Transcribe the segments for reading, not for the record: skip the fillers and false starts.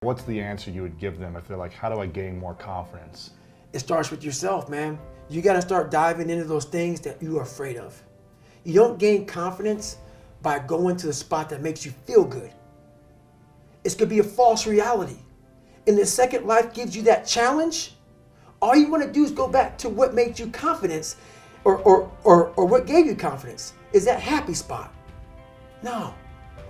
What's the answer you would give them if they're like, how do I gain more confidence? It starts with yourself, man. You got to start diving into those things that you are afraid of. You don't gain confidence by going to the spot that makes you feel good. It's going to be a false reality. And the second life gives you that challenge, all you want to do is go back to what made you confidence or what gave you confidence. Is that happy spot? No.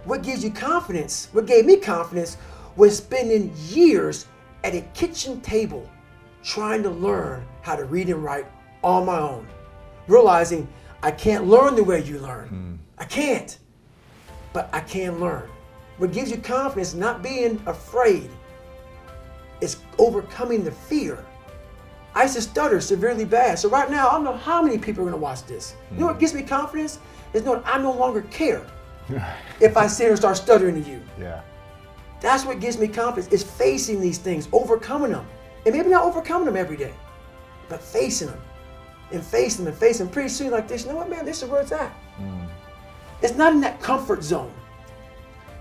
What gives you confidence, what gave me confidence, was spending years at a kitchen table trying to learn how to read and write on my own. Realizing I can't learn the way you learn. I can't. But I can learn. What gives you confidence, not being afraid, is overcoming the fear. I used to stutter severely bad. So right now, I don't know how many people are going to watch this. You know what gives me confidence? Is knowing I no longer care if I sit here and start stuttering to you. Yeah. That's what gives me confidence, is facing these things, overcoming them. And maybe not overcoming them every day, but facing them and facing them and facing them. Pretty soon like this, you know what, man, this is where it's at. It's not in that comfort zone.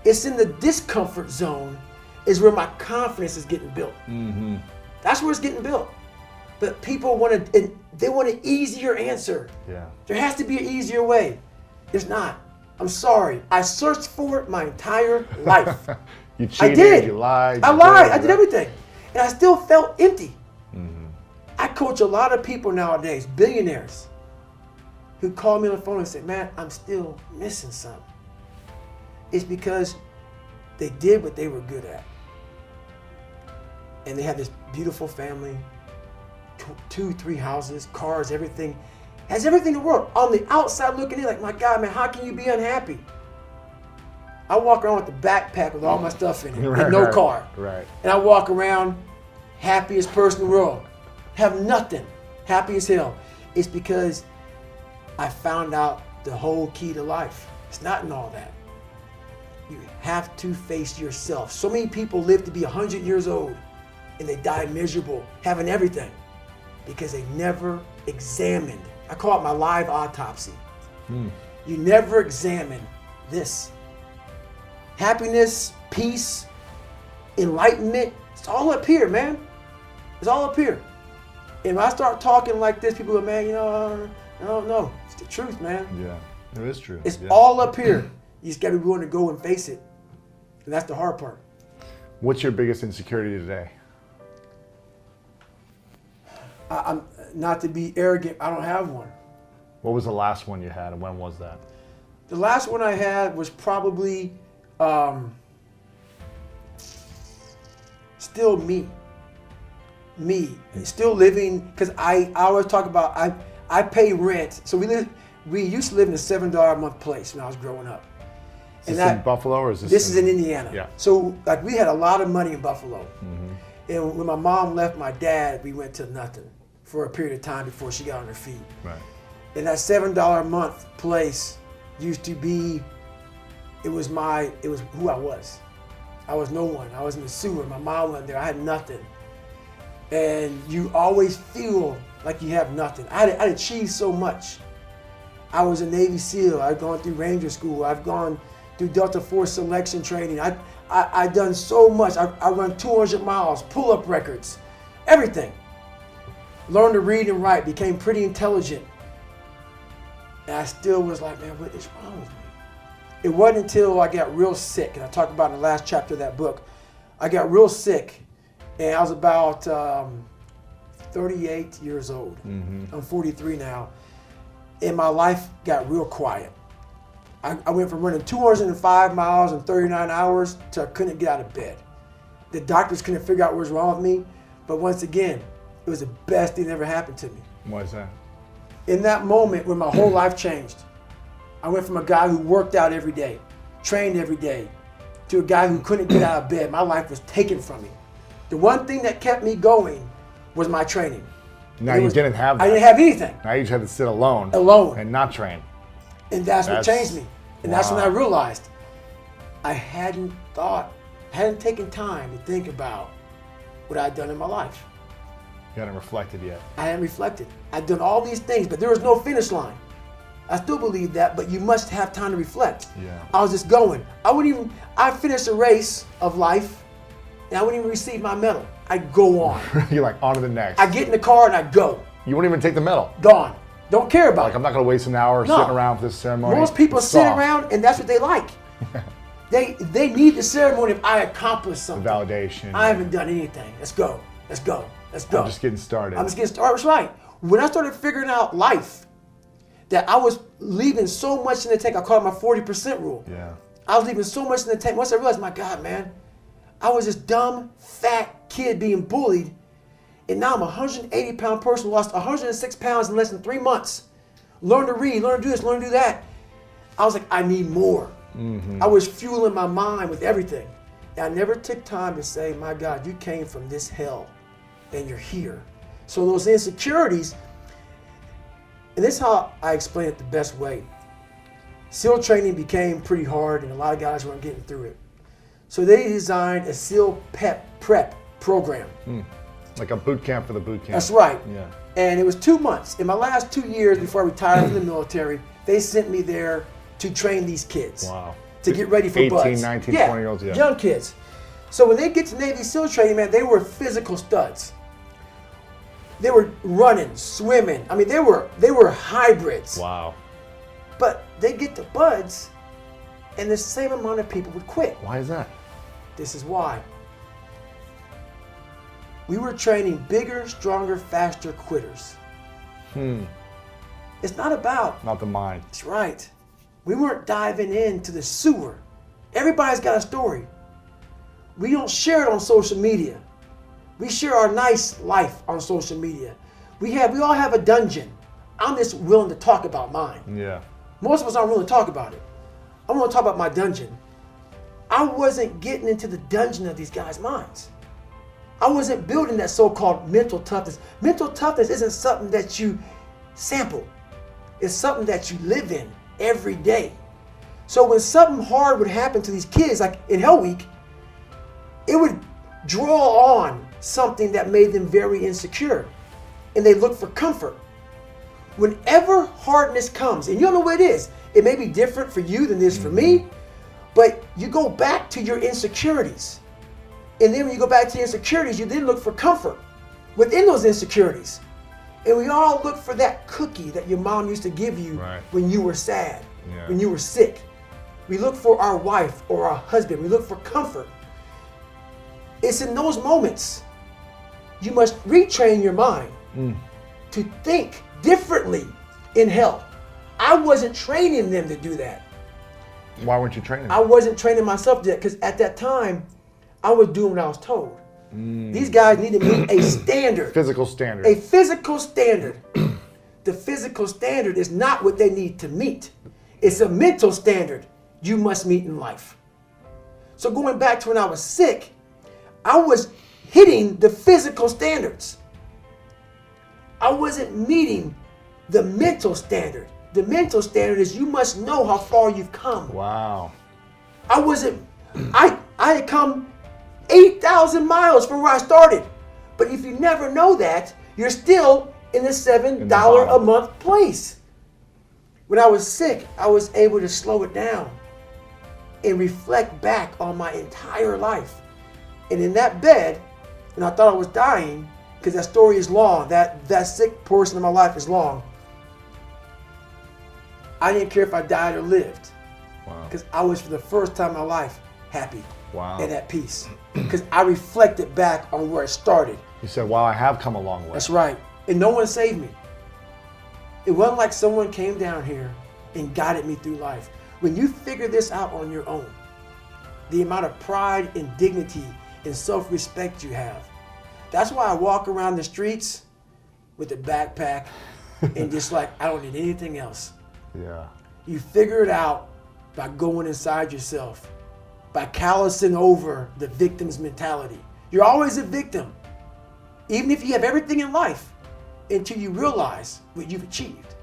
It's in the discomfort zone is where my confidence is getting built. That's where it's getting built. But people want an easier answer. Yeah. There has to be an easier way. There's not. I'm sorry. I searched for it my entire life. You cheated, I did. You lied. I lied. I did everything. And I still felt empty. I coach a lot of people nowadays, billionaires, who call me on the phone and say, man, I'm still missing something. It's because they did what they were good at. And they have this beautiful family, 2, 3 houses, cars, everything. Has everything in the world. On the outside looking in, like, my God, man, how can you be unhappy? I walk around with a backpack with all my stuff in it, and no car. Right. And I walk around, happiest person in the world. Have nothing, happy as hell. It's because I found out the whole key to life. It's not in all that. You have to face yourself. So many people live to be 100 years old and they die miserable, having everything, because they never examined. I call it my live autopsy. You never examine this. Happiness, peace, enlightenment, it's all up here, man. It's all up here. And when I start talking like this, people go, man, you know, no, it's the truth, man. Yeah, it is true. It's all up here. You just got to be willing to go and face it. And that's the hard part. What's your biggest insecurity today? I'm not to be arrogant, I don't have one. What was the last one you had, and when was that? The last one I had was probably still me. Still living, because I always talk about, I pay rent. So we used to live in a $7 a month place when I was growing up. Is this in Buffalo or is this? This is in Indiana. Yeah. So like we had a lot of money in Buffalo. And when my mom left my dad, we went to nothing for a period of time before she got on her feet. Right. And that $7 a month place used to be, it was who I was. I was no one. I was in the sewer. My mom went there. I had nothing. And you always feel like you have nothing. I'd achieved so much. I was a Navy SEAL. I've gone through Ranger School. I've gone through Delta Force selection training. I've done so much. I run 200 miles, pull-up records, everything. Learned to read and write, became pretty intelligent. And I still was like, man, what is wrong with me? It wasn't until I got real sick, and I talk about in the last chapter of that book, I got real sick, and I was about 38 years old. I'm 43 now, and my life got real quiet. I went from running 205 miles in 39 hours to I couldn't get out of bed. The doctors couldn't figure out what was wrong with me, but once again, it was the best thing that ever happened to me. Why is that? In that moment when my whole life changed, I went from a guy who worked out every day, trained every day, to a guy who couldn't get out of bed. My life was taken from me. The one thing that kept me going was my training. Now you didn't have that. I didn't have anything. Now you just had to sit alone. Alone. And not train. And that's what changed me. And that's when I Wow. realized I hadn't taken time to think about what I'd done in my life. You hadn't reflected yet. I hadn't reflected. I'd done all these things, but there was no finish line. I still believe that, but you must have time to reflect. Yeah. I was just going. I finished a race of life and I wouldn't even receive my medal. I'd go on. You're like, on to the next. I get in the car and I go. You wouldn't even take the medal. Gone. Don't care about Like, it. I'm not going to waste an hour No. sitting around for this ceremony. Most people It's sit soft. around and that's what they like. They need the ceremony if I accomplished something. Validation. I haven't done anything. Let's go. Let's go. Let's go. I'm just getting started. I'm just getting started. That's right. When I started figuring out life, that I was leaving so much in the tank. I call it my 40% rule. Yeah. I was leaving so much in the tank. Once I realized, my God, man, I was this dumb, fat kid being bullied. And now I'm a 180-pound person, lost 106 pounds in less than 3 months. Learn to read, learn to do this, learn to do that. I was like, I need more. I was fueling my mind with everything. And I never took time to say, my God, you came from this hell and you're here. So those insecurities, and this is how I explain it the best way. SEAL training became pretty hard and a lot of guys weren't getting through it. So they designed a SEAL prep program. Like a boot camp for the boot camp. That's right. Yeah. And it was 2 months. In my last 2 years before I retired from the military, they sent me there to train these kids. Wow. To get ready for 18, buds. 19, 20-year-olds, yeah. Young kids. So when they get to Navy SEAL training, man, they were physical studs. They were running, swimming. I mean, they were hybrids. Wow. But they get to buds, and the same amount of people would quit. Why is that? This is why. We were training bigger, stronger, faster quitters. It's not about, Not the mind. that's right. We weren't diving into the sewer. Everybody's got a story. We don't share it on social media. We share our nice life on social media. We all have a dungeon. I'm just willing to talk about mine. Yeah. Most of us aren't willing to talk about it. I want to talk about my dungeon. I wasn't getting into the dungeon of these guys' minds. I wasn't building that so-called mental toughness. Mental toughness isn't something that you sample. It's something that you live in every day. So when something hard would happen to these kids, like in Hell Week, it would draw on something that made them very insecure. And they look for comfort. Whenever hardness comes, and you don't know what it is, it may be different for you than it is for me, but you go back to your insecurities. And then when you go back to your insecurities, you then look for comfort within those insecurities. And we all look for that cookie that your mom used to give you Right. when you were sad, Yeah. when you were sick. We look for our wife or our husband. We look for comfort. It's in those moments you must retrain your mind to think differently in hell. I wasn't training them to do that. Why weren't you training? I wasn't training myself yet because at that time, I was doing what I was told. These guys need to meet a standard, Physical standard. a physical standard. The physical standard is not what they need to meet. It's a mental standard you must meet in life. So going back to when I was sick, I was hitting the physical standards. I wasn't meeting the mental standard. The mental standard is you must know how far you've come. Wow. I had come 8,000 miles from where I started. But if you never know that, you're still in the $7 a bottom. month place. When I was sick, I was able to slow it down and reflect back on my entire life. And in that bed, when I thought I was dying, because that story is long, that sick portion of my life is long, I didn't care if I died or lived. Wow. Because I was, for the first time in my life, happy Wow. and at peace. Because I reflected back on where it started. You said, wow, I have come a long way. That's right. And no one saved me. It wasn't like someone came down here and guided me through life. When you figure this out on your own, the amount of pride and dignity and self-respect you have. That's why I walk around the streets with a backpack and just like, I don't need anything else. Yeah. You figure it out by going inside yourself, by callousing over the victim's mentality. You're always a victim, even if you have everything in life, until you realize what you've achieved.